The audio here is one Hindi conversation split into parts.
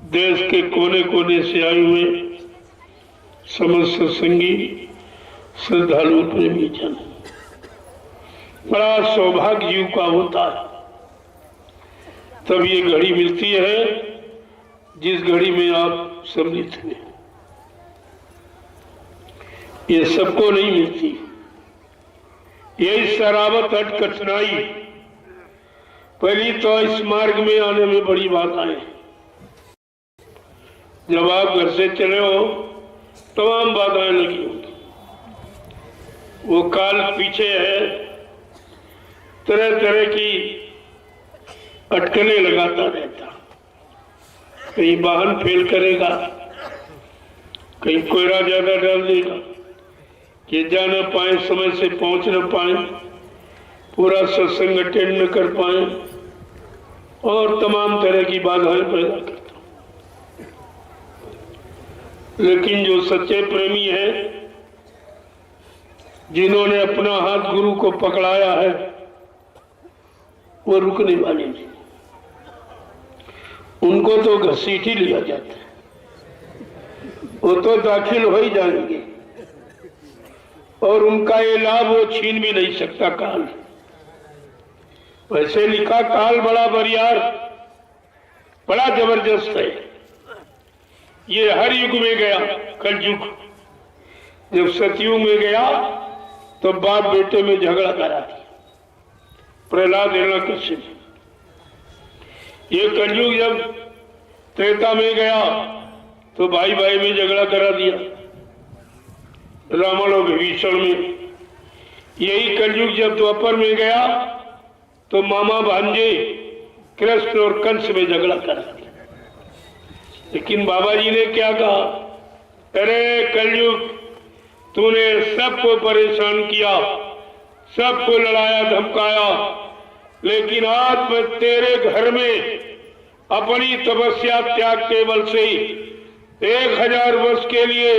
देश के कोने कोने से आए हुए समस्त सत्संगी श्रद्धालु प्रेमी जन, बड़ा सौभाग्य जीव का होता है तब ये घड़ी मिलती है जिस घड़ी में आप सम्मिलित हुए। ये सबको नहीं मिलती। यही शराबत हट कठिनाई। पहली तो इस मार्ग में आने में बड़ी बाधाएं। जब आप घर से चले हो तमाम बाधाएं लगी होंगी। वो काल पीछे है, तरह तरह की अटकलें लगाता रहता। कहीं वाहन फेल करेगा, कहीं कोयला ज्यादा डाल देगा कि जा न पाए, समय से पहुंच न पाए, पूरा सत्संग अटेंड न कर पाए और तमाम तरह की बाधाएं पैदा करता। लेकिन जो सच्चे प्रेमी हैं, जिन्होंने अपना हाथ गुरु को पकड़ाया है, वो रुकने वाले नहीं। उनको तो घसीट ही लिया जाता है, वो तो दाखिल हो ही जाएंगे और उनका ये लाभ वो छीन भी नहीं सकता काल। वैसे लिखा काल बड़ा बरियार, बड़ा जबरदस्त है। ये हर युग में गया, कलयुग जब सतयुग में गया तो बाप बेटे में झगड़ा करा दिया, प्रहलाद हिरण्यकश्यप। ये कलयुग जब त्रेता में गया तो भाई भाई में झगड़ा करा दिया, रावण और विभीषण में। यही कलयुग जब द्वापर में गया तो मामा भांजे कृष्ण और कंस में झगड़ा करा दिया। लेकिन बाबा जी ने क्या कहा, अरे कलयुग तूने सबको परेशान किया, सबको लड़ाया धमकाया, लेकिन आज मैं तेरे घर में अपनी तपस्या त्याग के बल से 1000 वर्ष के लिए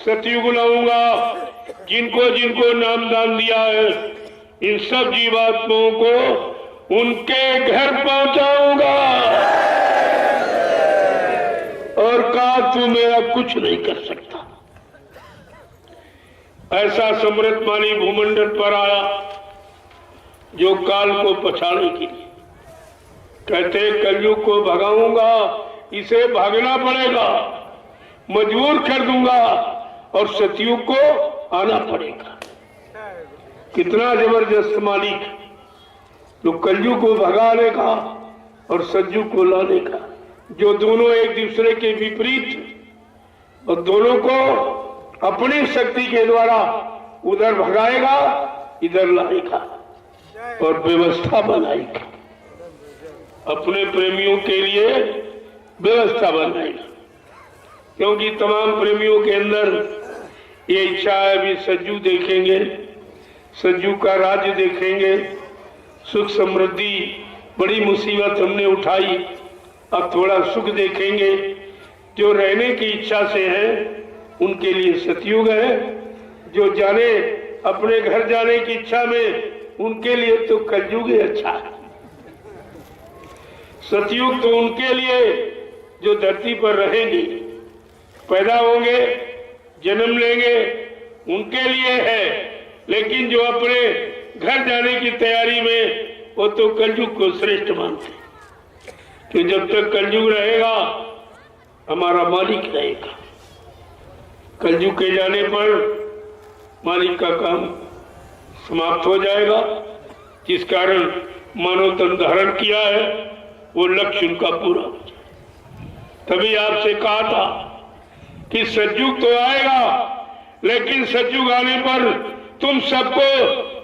सतयुग लाऊंगा। जिनको जिनको नाम दान दिया है, इन सब जीवात्माओं को उनके घर पहुंचाऊंगा। और कहा तू मेरा कुछ नहीं कर सकता। ऐसा समृद्धमानी भूमंडल पर आया जो काल को पछाड़ने के लिए। कहते कलयुग को भगाऊंगा, इसे भागना पड़ेगा, मजबूर कर दूंगा और सतयुग को आना पड़ेगा। कितना जबरदस्त मालिक, जो कलयुग को भगाने का और सतयुग को लाने का, जो दोनों एक दूसरे के विपरीत और दोनों को अपनी शक्ति के द्वारा उधर भगाएगा, इधर लाएगा और व्यवस्था बनाएगा, अपने प्रेमियों के लिए व्यवस्था बनाएगा। क्योंकि तमाम प्रेमियों के अंदर ये इच्छा है, अभी सज्जू देखेंगे, सज्जू का राज्य देखेंगे, सुख समृद्धि, बड़ी मुसीबत हमने उठाई, अब थोड़ा सुख देखेंगे। जो रहने की इच्छा से है उनके लिए सतयुग है, जो जाने अपने घर जाने की इच्छा में उनके लिए तो कलयुग ही अच्छा है। सतयुग तो उनके लिए जो धरती पर रहेंगे, पैदा होंगे, जन्म लेंगे, उनके लिए है। लेकिन जो अपने घर जाने की तैयारी में, वो तो कलयुग को श्रेष्ठ मानते हैं कि जब तक कलयुग रहेगा हमारा मालिक रहेगा। कलयुग के जाने पर मालिक का काम समाप्त हो जाएगा। जिस कारण मानव तन धारण किया है वो लक्ष्य उनका पूरा हो जाए। तभी आपसे कहा था कि सतयुग तो आएगा, लेकिन सतयुग आने पर तुम सबको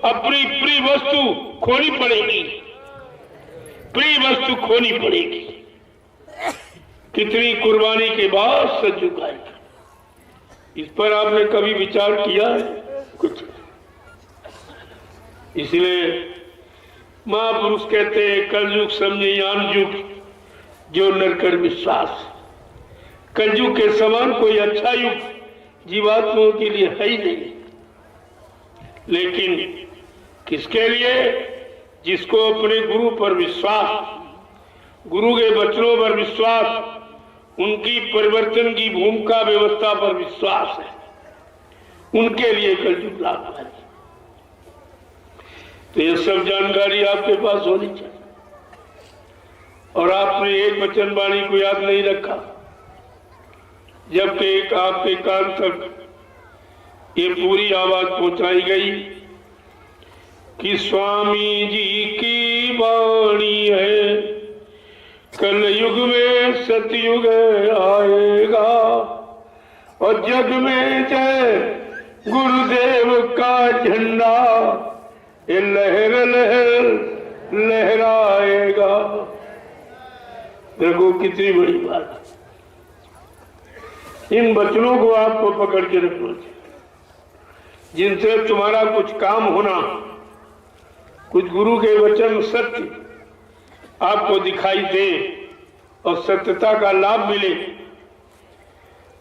अपनी प्रिय वस्तु खोनी पड़ेगी, प्रिय वस्तु खोनी पड़ेगी। कितनी कुर्बानी के बाद सतयुग आएगा, इस पर आपने कभी विचार किया है? कुछ। इसलिए महापुरुष कहते हैं कलयुग समझे यान युग, जो नर कर विश्वास। कलयुग के समान कोई अच्छा युग जीवात्माओं के लिए है ही नहीं। लेकिन किसके लिए? जिसको अपने गुरु पर विश्वास, गुरु के वचनों पर विश्वास उनकी परिवर्तन की भूमिका व्यवस्था पर विश्वास है, उनके लिए कलयुग लाभकारी। तो ये सब जानकारी आपके पास होनी चाहिए। और आपने एक वचन वाणी को याद नहीं रखा, जबकि एक आपके कान तक ये पूरी आवाज पहुंचाई गई कि स्वामी जी की वाणी है, कलयुग में सतयुग आएगा और जग में जय गुरुदेव का झंडा ये लहर लहर लहराएगा। देखो कितनी बड़ी बात है। इन वचनों को आपको पकड़ के रखना चाहिए, जिनसे तुम्हारा कुछ काम होना, कुछ गुरु के वचन सत्य आपको दिखाई दे और सत्यता का लाभ मिले।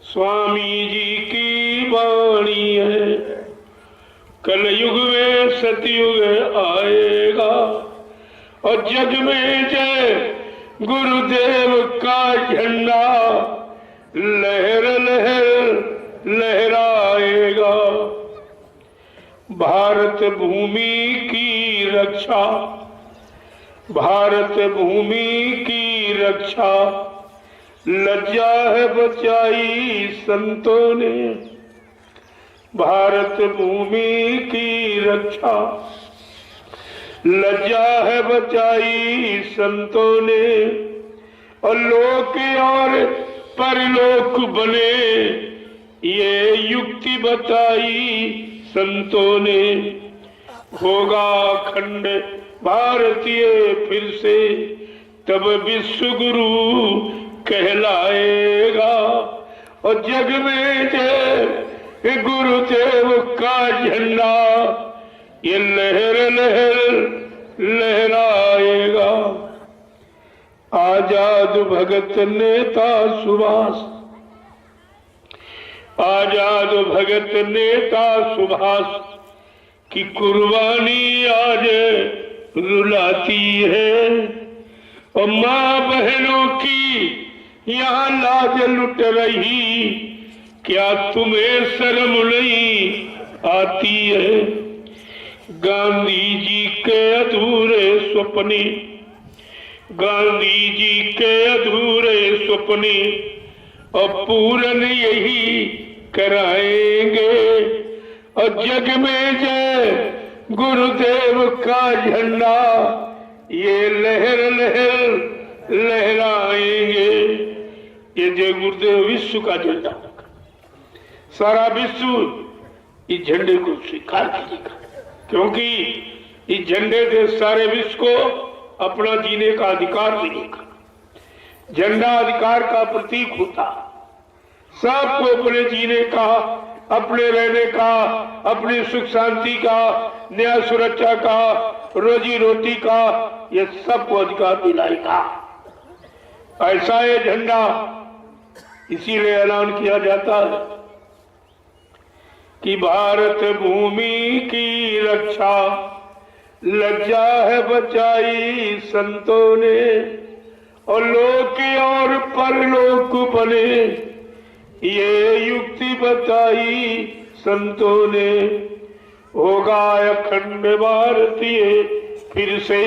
स्वामी जी की वाणी है, कलयुग में सतयुग आएगा और जग में जय गुरुदेव का झंडा लहर लहर लहराएगा। भारत भूमि की रक्षा, भारत भूमि की रक्षा लज्जा है बचाई संतों ने। भारत भूमि की रक्षा लज्जा है बचाई संतों ने और लोक और परलोक बने ये युक्ति बताई संतों ने। होगा अखंड भारतीय फिर से तब विश्व गुरु कहलाएगा और जग में जय गुरुदेव का झंडा ये लहर लहर लहराएगा। आजाद भगत नेता सुभाष, आजाद भगत नेता सुभाष की कुर्बानी आज रुलाती है और माँ बहनों की यहाँ लाज लुट रही, क्या तुम्हें शर्म नहीं आती है। गांधी जी के अधूरे सपने, गांधी जी के अधूरे सपने और पूरन यही कराएंगे और जग में जय गुरुदेव का झंडा ये लहर लहर लहराएंगे। ये जय गुरुदेव विश्व का झंडा, सारा विश्व इस झंडे को स्वीकार करेगा, क्योंकि इस झंडे से सारे विश्व को अपना जीने का अधिकार मिलेगा। झंडा अधिकार का प्रतीक होता, सबको अपने जीने का, अपने रहने का, अपनी सुख शांति का, न्याय सुरक्षा का, रोजी रोटी का, ये सबको अधिकार दिलाएगा। ऐसा ये झंडा, इसीलिए ऐलान किया जाता है कि भारत भूमि की रक्षा लज्जा है बचाई संतों ने और लोक और परलोक बने ये युक्ति बताई संतों ने। होगा अखंड भारतीय फिर से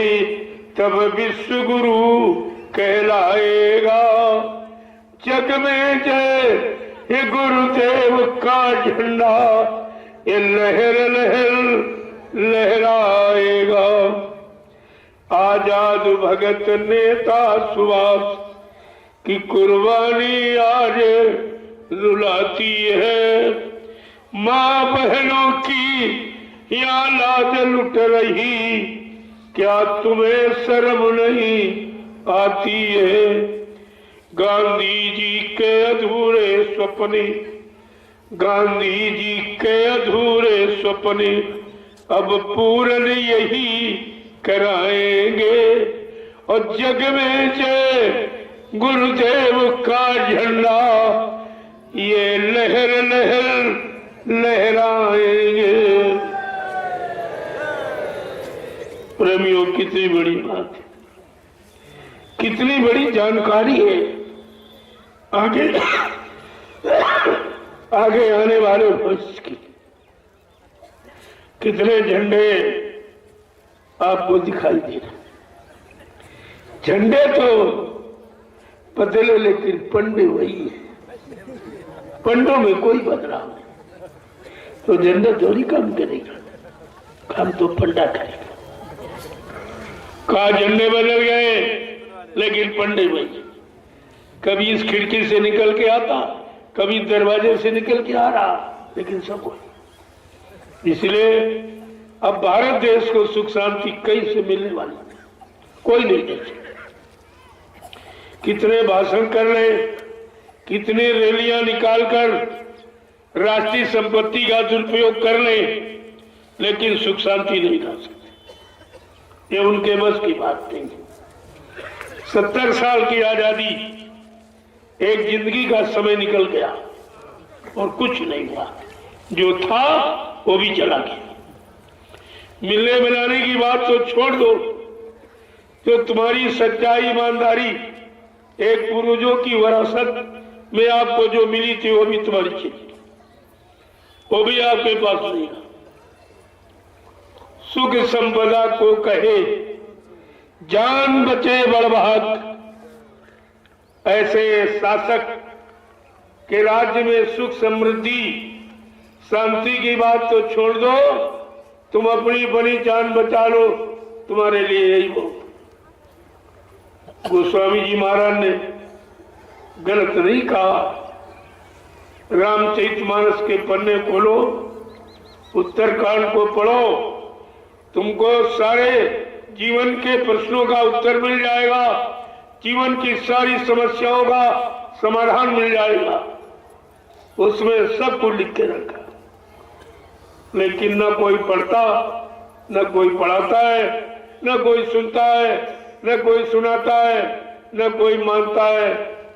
तब विश्व गुरु कहलाएगा। जग में जय ये गुरुदेव का झंडा ये लहर लहर लहराएगा। आजाद भगत नेता सुभाष की कुर्बानी आज रुलाती है। माँ बहनों की यहाँ लाज लुट रही, क्या तुम्हें शर्म नहीं आती है। गांधी जी के अधूरे सपने, गांधी जी के अधूरे सपने अब पूरन यही कराएंगे और जग में जय गुरुदेव का झंडा ये लहर लहर लहराएंगे। प्रेमियों, कितनी बड़ी बात है, कितनी बड़ी जानकारी है। आगे आगे आने वाले भविष्य की कितने झंडे आपको दिखाई दे रहे? झंडे तो बदले लेकिन पंडे वही है। पंडों में कोई बदलाव नहीं। तो झंडा थोड़ी काम करेगा, काम तो पंडा करेगा। कहा झंडे बदल गए लेकिन पंडे वही। कभी इस खिड़की से निकल के आता, कभी दरवाजे से निकल के आ रहा, लेकिन सब वही। इसलिए अब भारत देश को सुख शांति कहीं से मिलने वाली कोई नहीं दे सकता। कितने भाषण कर ले, कितने रैलियां निकालकर राष्ट्रीय संपत्ति का दुरुपयोग कर ले, लेकिन सुख शांति नहीं ला सकते। ये उनके बस की बात नहीं। 70 साल की आजादी, एक जिंदगी का समय निकल गया और कुछ नहीं हुआ। जो था वो भी चला गया। मिलने मिलाने की बात तो छोड़ दो, जो तुम्हारी सच्चाई ईमानदारी एक पूर्वजों की विरासत में आपको जो मिली थी वो भी तुम्हारी चली, वो भी आपके पास नहीं है। सुख संपदा को कहे जान बचे बड़भाग, ऐसे शासक के राज्य में सुख समृद्धि शांति की बात तो छोड़ दो, तुम अपनी बनी जान बचा लो, तुम्हारे लिए यही बहुत। गोस्वामी जी महाराज ने गलत नहीं कहा। रामचरितमानस के पन्ने खोलो, उत्तरकांड को पढ़ो, तुमको सारे जीवन के प्रश्नों का उत्तर मिल जाएगा, जीवन की सारी समस्याओं का समाधान मिल जाएगा। उसमें सब कुछ लिख के रखा, लेकिन न कोई पढ़ता, न कोई पढ़ाता है, न कोई सुनता है, न कोई सुनाता है, न कोई मानता है,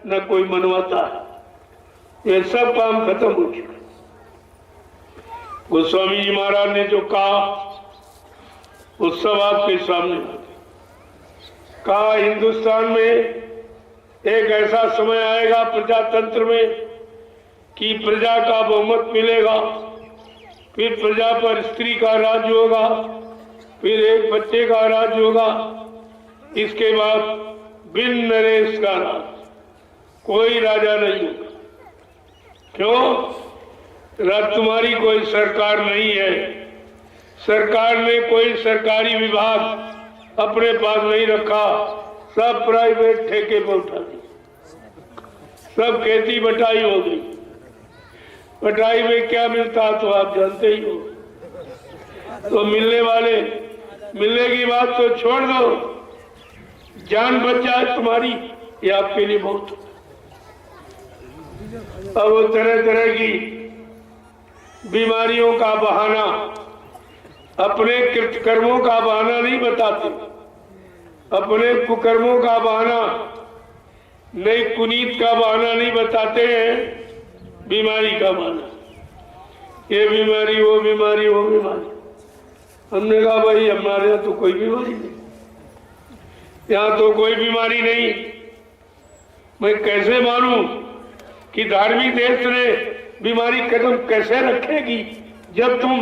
न कोई मनवाता है। ये सब काम खत्म हो चुका। गोस्वामी जी महाराज ने जो कहा वो सब आपके सामने कहा। हिंदुस्तान में एक ऐसा समय आएगा प्रजातंत्र में कि प्रजा का बहुमत मिलेगा, फिर प्रजा पर स्त्री का राज्य होगा, फिर एक बच्चे का राज्य होगा, इसके बाद बिन नरेश का राज, कोई राजा नहीं होगा। क्यों? तुम्हारी कोई सरकार नहीं है, सरकार ने कोई सरकारी विभाग अपने पास नहीं रखा, सब प्राइवेट ठेके पर उठा दी, सब खेती बटाई हो गई। बटाई में क्या मिलता तो आप जानते ही हो। तो मिलने की बात तो छोड़ दो, जान बच जाए तुम्हारी, ये आपके लिए बहुत। अब वो तरह तरह की बीमारियों का बहाना, अपने कृतकर्मों का बहाना नहीं बताते, अपने कुकर्मों का बहाना, नई कुनीत का बहाना नहीं बताते हैं, बीमारी का बहाना। ये बीमारी, वो बीमारी, वो बीमारी। हमने कहा भाई हमारे यहाँ तो कोई बीमारी नहीं, यहाँ तो कोई बीमारी नहीं। मैं कैसे मानूं कि धार्मिक देश ने बीमारी कदम कैसे रखेगी जब तुम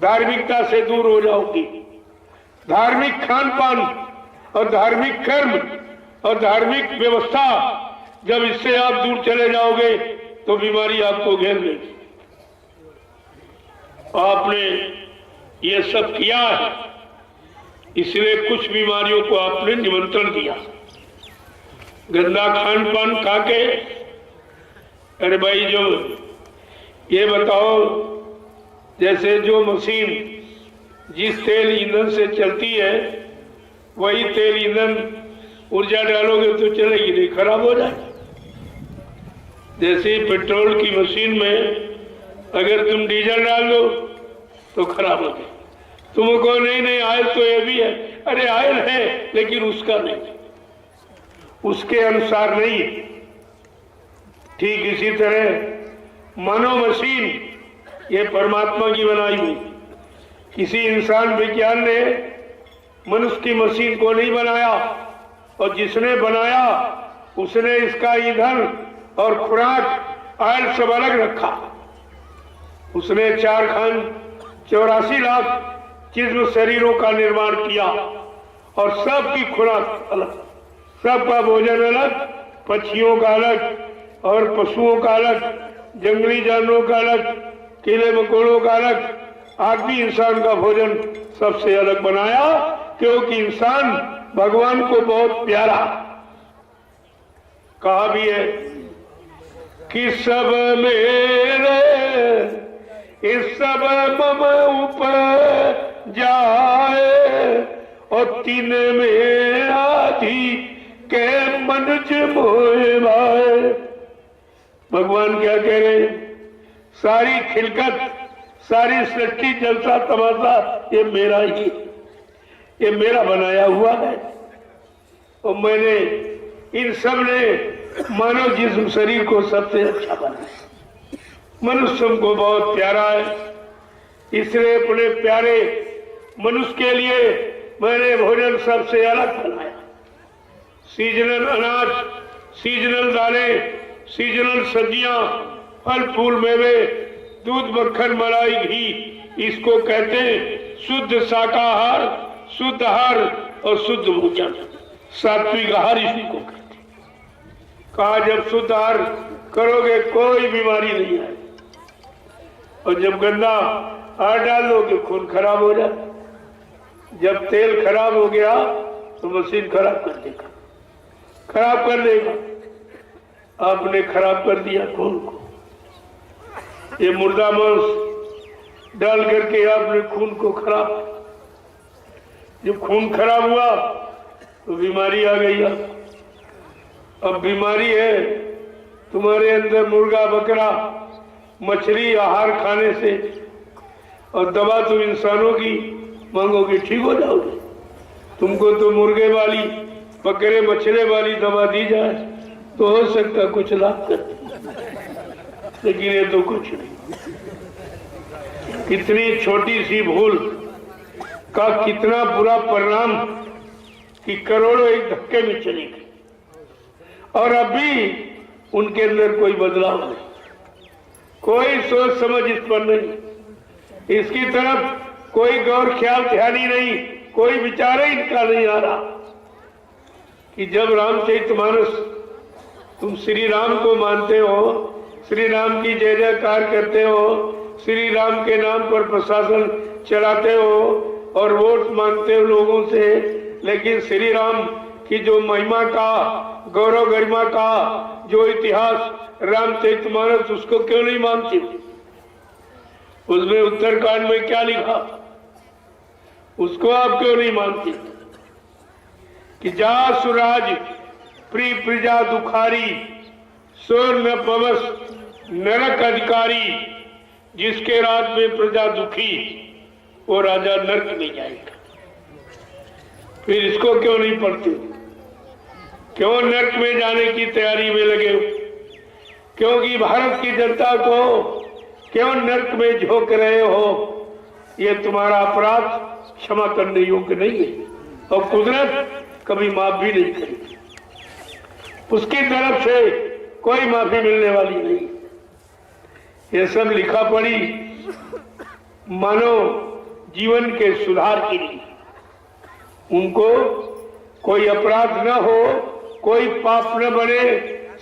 धार्मिकता से दूर हो जाओगी। धार्मिक खान पान और धार्मिक कर्म और धार्मिक व्यवस्था, जब इससे आप दूर चले जाओगे तो बीमारी आपको घेर लेगी। आपने ये सब किया है, इसलिए कुछ बीमारियों को आपने निमंत्रण दिया। गंदा खान पान खा के, अरे भाई जो ये बताओ, जैसे जो मशीन जिस तेल ईंधन से चलती है वही तेल ईंधन ऊर्जा डालोगे तो चलेगी नहीं, खराब हो जाएगी। जैसे पेट्रोल की मशीन में अगर तुम डीजल डाल दो तो खराब हो जाए। तुमको नहीं आयल तो ये भी है, अरे आयल है लेकिन उसका नहीं, उसके अनुसार नहीं। ठीक इसी तरह मनो मशीन ये परमात्मा की बनाई हुई, किसी इंसान विज्ञान ने मनुष्य की मशीन को नहीं बनाया, और जिसने बनाया उसने इसका ईंधन और खुराक आयल सब अलग रखा। उसने 4 खंड 84 लाख जिस्म शरीरों का निर्माण किया और सबकी खुराक अलग, सबका भोजन अलग, पक्षियों का अलग और पशुओं का अलग, जंगली जानवरों का अलग, कीड़े मकोड़ों का अलग, आदमी इंसान का भोजन सबसे अलग बनाया, क्योंकि इंसान भगवान को बहुत प्यारा। कहा भी है कि सब मेरे इस सब मम ऊपर जाए और 3 में आधी के मनुज मोए भाए। भगवान क्या कह रहे हैं? सारी खिलकत, सारी सृष्टि, जलसा तमाशा ये मेरा ही, ये मेरा बनाया हुआ है और मैंने इन सब ने मानव जिस्म शरीर को सबसे अच्छा बनाया। मनुष्य हमको बहुत प्यारा है, इसलिए अपने प्यारे मनुष्य के लिए मैंने भोजन सबसे अलग बनाया। सीजनल अनाज, सीजनल दालें, सीजनल सब्जियां, फल फूल मेवे, दूध मक्खन मलाई घी, इसको कहते हैं शुद्ध शाकाहार, शुद्ध आहार और शुद्ध भोजन, सात्विक आहार इसी को कहते हैं। कहा जब शुद्ध आहार करोगे कोई बीमारी नहीं आएगी, और जब गंदा आहार डालोगे खून खराब हो जाए। जब तेल खराब हो गया तो मशीन खराब कर देगा, खराब कर देगा। आपने खराब कर दिया खून को, ये मुर्दा मांस डाल करके आपने खून को खराब, जब खून खराब हुआ तो बीमारी आ गई। अब बीमारी है तुम्हारे अंदर मुर्गा बकरा मछली आहार खाने से, और दवा तुम इंसानों की मांगोगे ठीक हो जाओगे। तुमको तो मुर्गे वाली बकरे मछली वाली दवा दी जाए तो हो सकता कुछ लाभ कर, लेकिन ये तो कुछ नहीं। कितनी छोटी सी भूल का कितना बुरा परिणाम कि करोड़ों एक धक्के में चली गई, और अभी उनके अंदर कोई बदलाव नहीं, कोई सोच समझ इस पर नहीं, इसकी तरफ कोई गौर ख्याल ध्यान ही नहीं, कोई विचार ही इनका नहीं आ रहा कि जब रामचरितमानस तुम श्री राम को मानते हो, श्री राम की जय जयकार करते हो, श्री राम के नाम पर प्रशासन चलाते हो और वोट मांगते हो लोगों से, लेकिन श्री राम की जो महिमा का, गौरव गरिमा का जो इतिहास रामचरितमानस, उसको क्यों नहीं मानती? उसमें उत्तरकांड में क्या लिखा, उसको आप क्यों नहीं मानती? कि जा सुराज प्रिय प्रजा दुखारी, सोर न पवस नरक अधिकारी, जिसके राज में प्रजा दुखी वो राजा नरक में जाएगा। फिर इसको क्यों नहीं पढ़ते? क्यों नरक में जाने की तैयारी में लगे हो? क्योंकि भारत की जनता को क्यों नरक में झोंक रहे हो? ये तुम्हारा अपराध क्षमा करने योग्य नहीं है, और कुदरत कभी माफ भी नहीं करेगी। उसकी तरफ से कोई माफी मिलने वाली नहीं। ये सब लिखा पड़ी मानव जीवन के सुधार के लिए, उनको कोई अपराध न हो, कोई पाप न बने,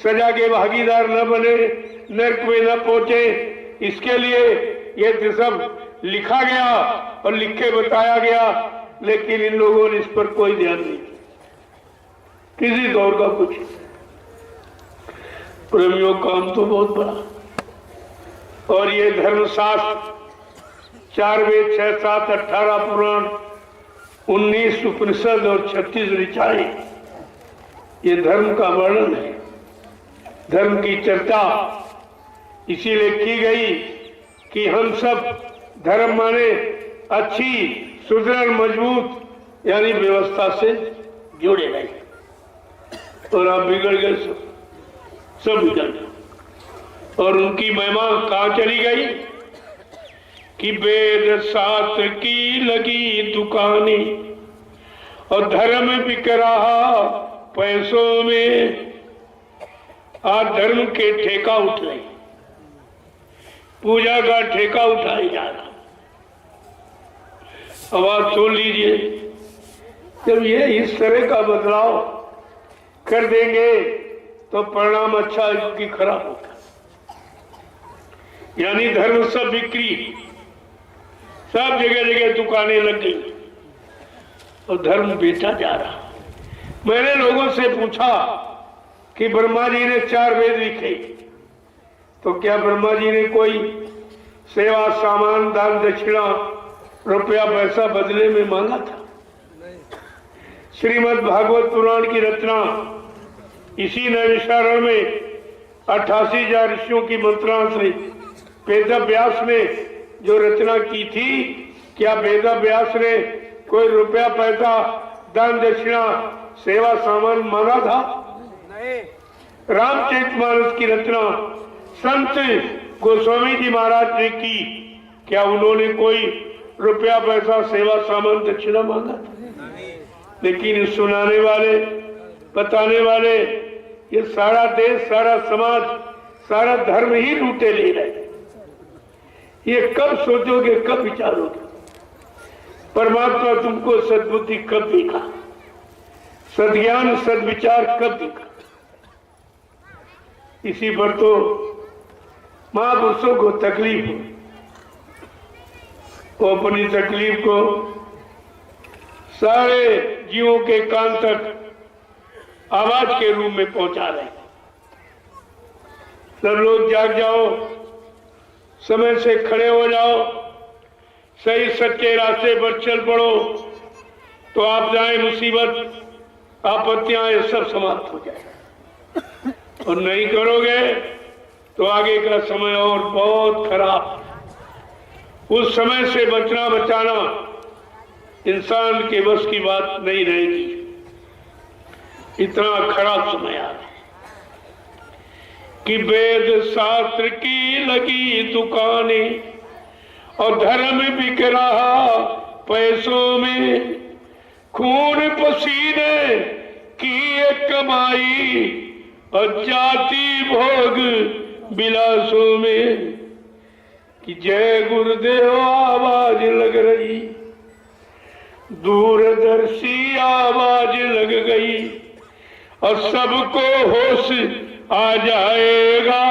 सजा के भागीदार न बने, नरक में न पहुंचे, इसके लिए ये सब लिखा गया और लिख के बताया गया। लेकिन इन लोगों ने इस पर कोई ध्यान नहीं, किसी दौर का कुछ। प्रेमियों काम तो बहुत बड़ा, और ये धर्मशास्त्र 4 वेद 6 7 18 पुराण 19 उपनिषद और 36 ऋचाएं, ये धर्म का वर्णन है, धर्म की चर्चा इसीलिए की गई कि हम सब धर्म माने अच्छी सुदृढ़ मजबूत यानी व्यवस्था से जुड़े रहे, और आप बिगड़ गए, सब बिगड़ गए। और उनकी महिमा कहाँ चली गई कि वेद शास्त्र की लगी दुकानें और धर्म बिक रहा पैसों में, आज धर्म के ठेका उठ रहे, पूजा का ठेका उठाया जा रहा। अब आप सुन लीजिए, जब ये इस तरह का बदलाव कर देंगे तो परिणाम अच्छा कि खराब होगा। यानी धर्म सब बिक्री, सब जगह जगह दुकानें लग गई और धर्म बेचा जा रहा। मैंने लोगों से पूछा कि ब्रह्मा जी ने 4 वेद लिखे, तो क्या ब्रह्मा जी ने कोई सेवा, सामान, दान दक्षिणा, रुपया पैसा बदले में मांगा था? श्रीमद् भागवत पुराण की रचना इसी नैमिषारण्य में 88,000 ऋषियों की मंत्रणा से वेद व्यास ने जो रचना की थी, क्या वेद व्यास ने कोई रुपया पैसा, दान दक्षिणा, सेवा सामान मांगा था? नहीं। रामचरितमानस की रचना संत गोस्वामी जी महाराज ने की, क्या उन्होंने कोई रुपया पैसा, सेवा सामान, दक्षिणा मांगा था? लेकिन सुनाने वाले, बताने वाले, ये सारा देश, सारा समाज, सारा धर्म ही लूटे ले रहे। ये कब सोचोगे, कब विचारोगे? परमात्मा तुमको सद्बुद्धि कब देगा, सद्ज्ञान सद्विचार कब देगा? इसी पर तो महापुरुषों को तकलीफ हो, वो अपनी तकलीफ को सारे जीवों के कान तक आवाज के रूप में पहुंचा रहे। सब लोग जाग जाओ, समय से खड़े हो जाओ, सही सच्चे रास्ते पर चल पड़ो, तो आप जाए मुसीबत, आपत्तियां, ये सब समाप्त हो जाए। और नहीं करोगे तो आगे का समय और बहुत खराब। उस समय से बचना, बचाना इंसान के बस की बात नहीं रहेगी। इतना खराब समय आ गया कि वेद शास्त्र की लगी दुकानें और धर्म बिक रहा पैसों में, खून पसीने की एक कमाई और जाति भोग विलासों में। कि जय गुरुदेव आवाज लग रही, दूरदर्शी आवाज लग गई और सबको होश आ जाएगा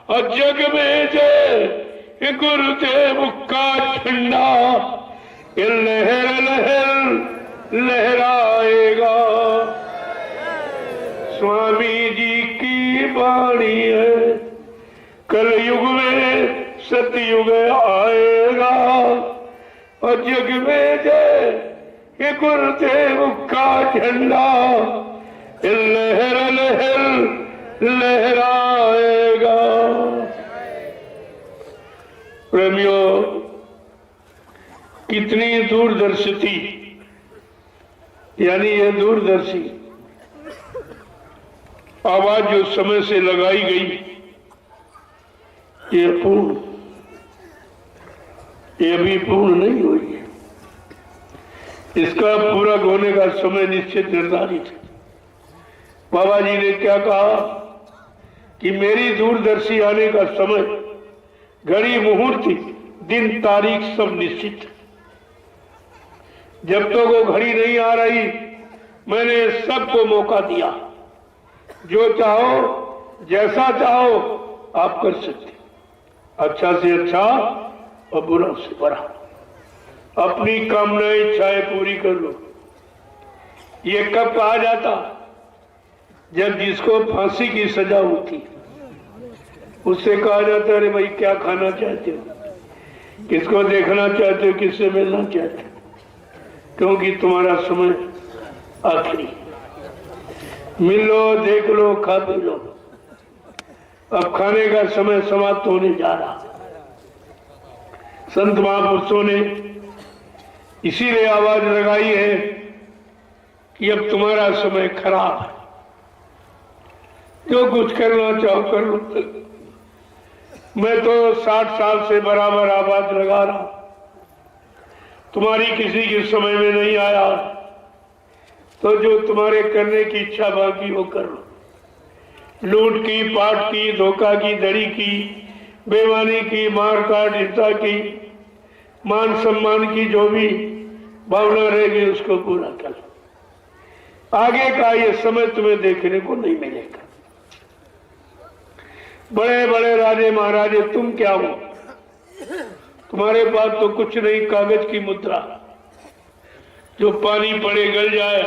और जग में जय गुरुदेव का झंडा ये लहर लहर लहराएगा। स्वामी जी की वाणी है, कलयुग में सतयुग आएगा और जग में जय गुरुदेव का झंडा लहर लहर लहराएगा। प्रेमियों, कितनी दूरदर्शी, यानी यह दूरदर्शी आवाज जो समय से लगाई गई, ये पूर्ण, ये अभी पूर्ण नहीं हुई है। इसका पूरा होने का समय निश्चित निर्धारित है। बाबा जी ने क्या कहा कि मेरी दूरदर्शी आने का समय, घड़ी, मुहूर्त, दिन, तारीख सब निश्चित है। जब तक वो घड़ी नहीं आ रही, मैंने सबको मौका दिया, जो चाहो, जैसा चाहो आप कर सकते, अच्छा से अच्छा और बुरा से बुरा, अपनी कामनाएं, इच्छाएं पूरी कर लो। ये कब कहा जाता? जब जिसको फांसी की सजा होती, उससे कहा जाता है, अरे भाई क्या खाना चाहते हो, किसको देखना चाहते हो, किससे मिलना चाहते हो, क्योंकि तुम्हारा समय आखिरी, मिल लो, देख लो, खा पी लो, अब खाने का समय समाप्त होने जा रहा। संत महापुरुषों ने इसीलिए आवाज लगाई है कि अब तुम्हारा समय खराब है, जो कुछ करना चाहो कर लो। मैं तो 60 साल से बराबर आवाज लगा रहा, तुम्हारी किसी के समय में नहीं आया, तो जो तुम्हारे करने की इच्छा बाकी वो कर लो। लूट की, पाट की, धोखा की, धड़ी की, बेईमानी की, मार काट, हिंसा की, मान सम्मान की जो भी भावना रहेगी उसको पूरा कर। आगे का ये समय तुम्हें देखने को नहीं मिलेगा। बड़े बड़े राजे महाराजे तुम क्या हो? तुम्हारे पास तो कुछ नहीं, कागज की मुद्रा, जो पानी पड़े गल जाए,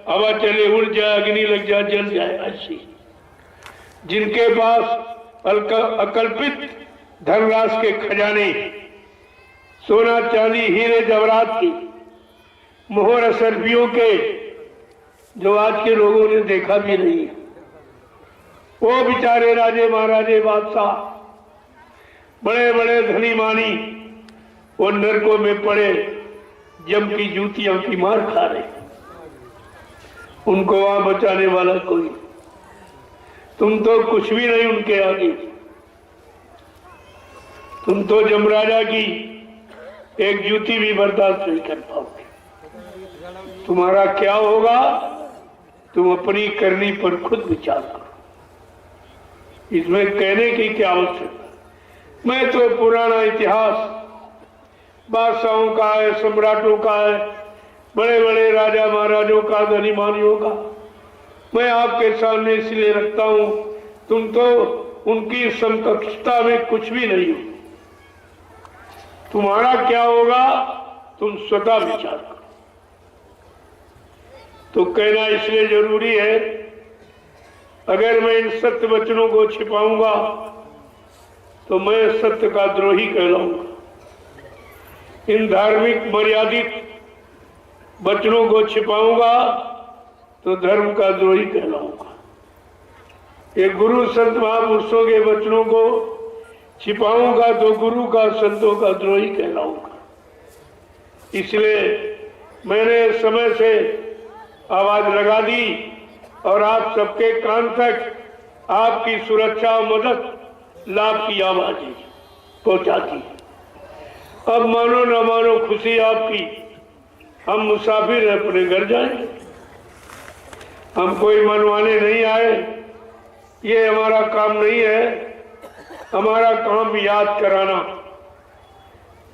हवा चले उड़ जाए, अग्नि लग जाए जल जाए, ऐसी। जिनके पास अकल्पित धनराशि के खजाने, सोना चांदी हीरे जवाहरात की मोहर असरफियों के, जो आज के लोगों ने देखा भी नहीं। वो बेचारे राजे महाराजे बादशाह, बड़े बड़े धनी मानी, वो नरकों में पड़े जम की जूतियों की मार खा रहे। उनको वहां बचाने वाला कोई। तुम तो कुछ भी नहीं उनके आगे। तुम तो यमराजा की एक जूती भी बर्दाश्त नहीं कर पाओगे। तुम्हारा क्या होगा तुम अपनी करनी पर खुद विचार करो। इसमें कहने की क्या आवश्यकता। मैं तो पुराना इतिहास बादशाहों का है, सम्राटों का है, बड़े बड़े राजा महाराजों का, धनी मानियों का मैं आपके सामने इसलिए रखता हूं। तुम तो उनकी समकक्षता में कुछ भी नहीं हो। तुम्हारा क्या होगा तुम स्वतः विचार करो। तो कहना इसलिए जरूरी है, अगर मैं इन सत्य वचनों को छिपाऊंगा तो मैं सत्य का द्रोही कहलाऊंगा। इन धार्मिक मर्यादित वचनों को छिपाऊंगा तो धर्म का द्रोही कहलाऊंगा। ये गुरु संत महापुरुषों के वचनों को छिपाऊंगा तो गुरु का, संतों का द्रोही कहलाऊंगा। इसलिए मैंने समय से आवाज लगा दी और आप सबके कान तक आपकी सुरक्षा और मदद लाभ की आवाज पहुंचा दी। अब मानो न मानो खुशी आपकी, हम मुसाफिर अपने घर जाएंगे। हम कोई मनवाने नहीं आए, ये हमारा काम नहीं है। हमारा काम याद कराना।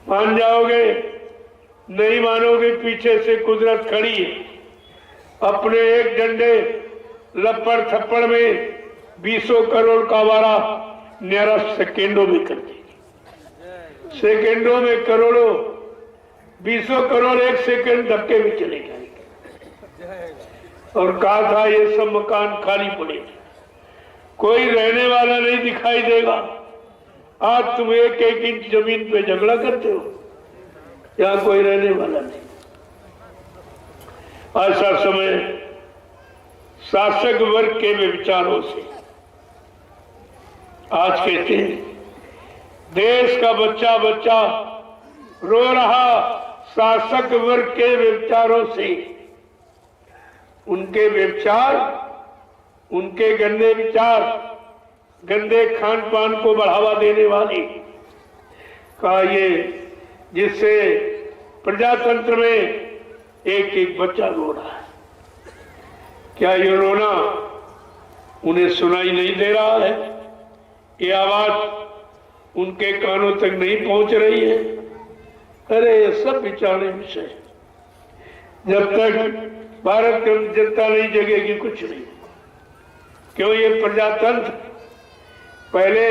मान जाओगे नहीं मानोगे, पीछे से कुदरत खड़ी है। अपने एक डंडे लपड़ थप्पड़ में 20 करोड़ का वारा न्यारा सेकेंडों में कर देगी। सेकेंडों में करोड़ों, 20 करोड़ एक सेकेंड धक्के में चले जाएंगे। और कहा था ये सब मकान खाली पड़े, कोई रहने वाला नहीं दिखाई देगा। आज तुम एक एक इंच जमीन पे झगड़ा करते हो, यहां कोई रहने वाला नहीं। ऐसा समय शासक वर्ग के विचारों से आज कहते हैं देश का बच्चा बच्चा रो रहा शासक वर्ग के विचारों से। उनके विचार, उनके गंदे विचार, गंदे खान पान को बढ़ावा देने वाली का ये, जिससे प्रजातंत्र में एक एक बच्चा रो रहा है। क्या ये रोना उन्हें सुनाई नहीं दे रहा है? ये आवाज उनके कानों तक नहीं पहुंच रही है? अरे ये सब विचारने विषय, जब तक भारत की जनता नहीं जगेगी कुछ नहीं। क्यों? ये प्रजातंत्र पहले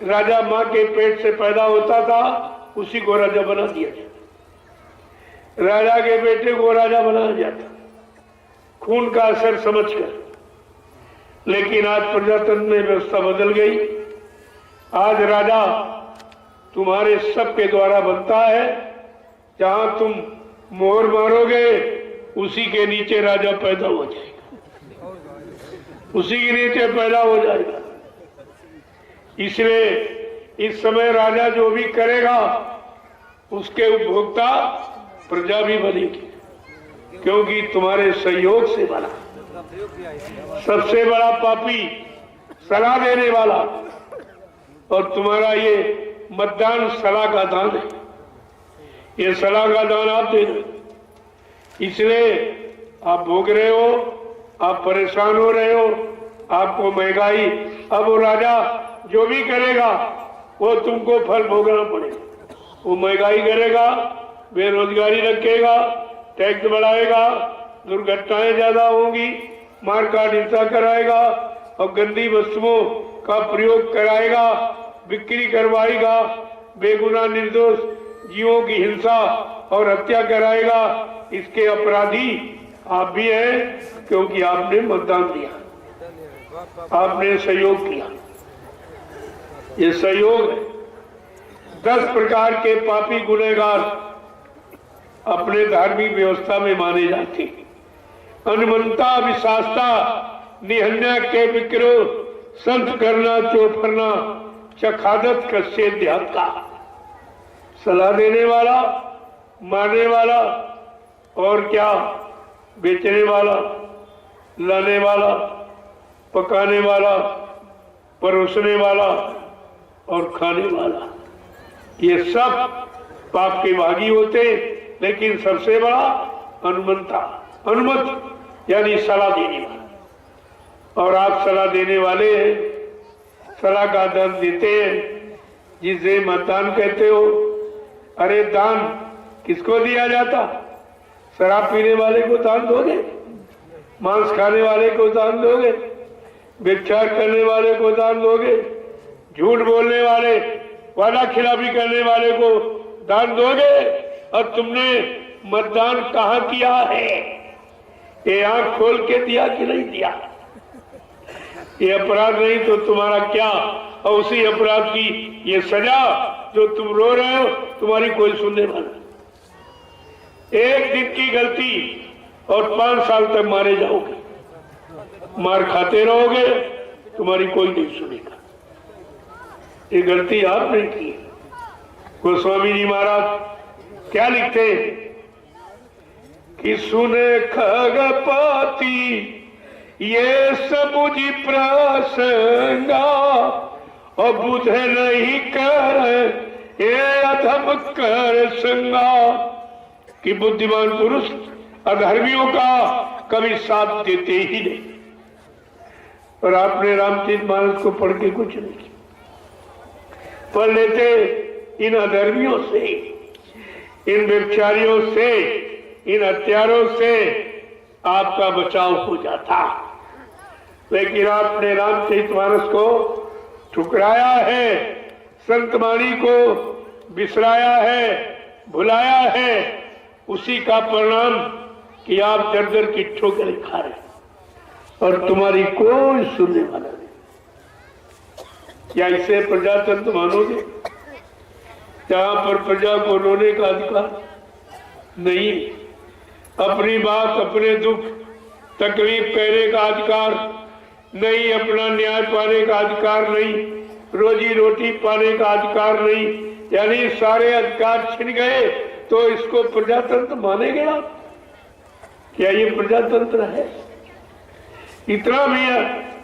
राजा मां के पेट से पैदा होता था, उसी को राजा बना दिया जाता। राजा के बेटे को राजा बनाया जाता, खून का असर समझकर। लेकिन आज प्रजातंत्र में व्यवस्था बदल गई। आज राजा तुम्हारे सबके द्वारा बनता है। जहां तुम मोहर मारोगे उसी के नीचे राजा पैदा हो जाएगा, उसी के नीचे पैदा हो जाएगा। इसलिए इस समय राजा जो भी करेगा उसके उपभोक्ता प्रजा भी बनेगी, क्योंकि तुम्हारे सहयोग से बना। सबसे बड़ा पापी सलाह देने वाला, और तुम्हारा ये मतदान सलाह का दान है। ये सलाह का दान आप दे रहे हो, इसलिए आप भोग रहे हो, आप परेशान हो रहे हो, आपको महंगाई, अब वो राजा जो भी करेगा वो तुमको फल भोगना पड़ेगा। वो महंगाई करेगा, बेरोजगारी रखेगा, टैक्स बढ़ाएगा, दुर्घटनाएं ज्यादा होंगी, मारकाट हिंसा कराएगा और गंदी वस्तुओं का प्रयोग कराएगा, बिक्री करवाएगा, बेगुनाह निर्दोष जीवों की हिंसा और हत्या कराएगा। इसके अपराधी आप भी हैं, क्योंकि आपने मतदान दिया, आपने सहयोग किया। ये सहयोग है। 10 प्रकार के पापी गुनहगार अपने धार्मिक व्यवस्था में माने जाते। अनुमंता, विशास्ता, निहन्या के विक्रो, संत करना, चोफरना, चखादत कस्य देहात का। सलाह देने वाला, मारने वाला और क्या, बेचने वाला, लाने वाला, पकाने वाला, परोसने वाला और खाने वाला, ये सब पाप के भागी होते। लेकिन सबसे बड़ा अनुमंता, अनुमत यानी सलाह देने वाला। और आप सलाह देने वाले हैं, सलाह का दान देते हैं, जिसे मतदान कहते हो। अरे दान किसको दिया जाता? शराब पीने वाले को दान दोगे? मांस खाने वाले को दान दोगे? व्यभिचार करने वाले को दान दोगे? झूठ बोलने वाले, वादा खिलाफी करने वाले को दान दोगे? और तुमने मतदान कहाँ किया है? ये आंख खोल के दिया कि नहीं दिया? ये अपराध नहीं तो तुम्हारा क्या? और उसी अपराध की ये सजा जो तुम रो रहे हो, तुम्हारी कोई सुनने वाला। एक दिन की गलती और 5 साल तक मारे जाओगे, मार खाते रहोगे, तुम्हारी कोई नहीं सुनेगा। ये गलती आपने की। गोस्वामी जी महाराज क्या लिखते हैं कि सुने खगपति ये सबुझी प्रसंगा और बुझे नहीं कर ये अधम कर संगा। कि बुद्धिमान पुरुष अधर्मियों का कभी साथ देते ही नहीं। और आपने रामचरितमानस को पढ़ के कुछ नहीं किया। पढ़ लेते इन अधर्मियों से, इन व्यभिचारियों से, इन हत्यारों से आपका बचाव हो जाता। लेकिन आपने रामचरितमानस को ठुकराया है, संतवाणी को बिसराया है, भुलाया है। उसी का परिणाम कि आप दर दर की ठोकरें खा रहे और तुम्हारी कोई सुनने वाला नहीं। क्या इसे प्रजातंत्र मानोगे, जहां पर प्रजा को रोने का अधिकार नहीं, अपनी बात, अपने दुख तकलीफ कहने का अधिकार नहीं, अपना न्याय पाने का अधिकार नहीं, रोजी रोटी पाने का अधिकार नहीं, यानी सारे अधिकार छिन गए, तो इसको प्रजातंत्र मानेंगे आप? क्या ये प्रजातंत्र है? इतना भी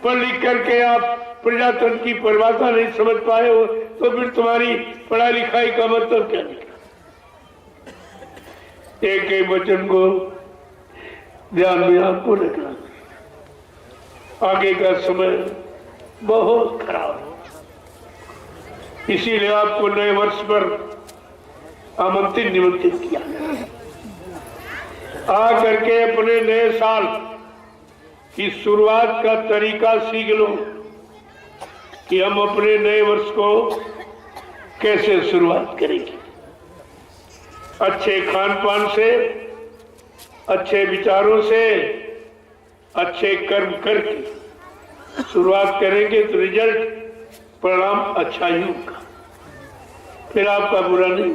पढ़ लिख करके आप प्रजातंत्र की परिभाषा नहीं समझ पाए हो, तो फिर तुम्हारी पढ़ाई लिखाई का मतलब क्या निकला? एक एक वचन को ध्यान में आपको रखना। आगे का समय बहुत खराब है, इसीलिए आपको नए वर्ष पर आमंत्रित निमंत्रित किया। आ करके अपने नए साल की शुरुआत का तरीका सीख लो कि हम अपने नए वर्ष को कैसे शुरुआत करेंगे। अच्छे खान पान से, अच्छे विचारों से, अच्छे कर्म करके शुरुआत करेंगे तो रिजल्ट, परिणाम अच्छा ही होगा। फिर आपका बुरा नहीं।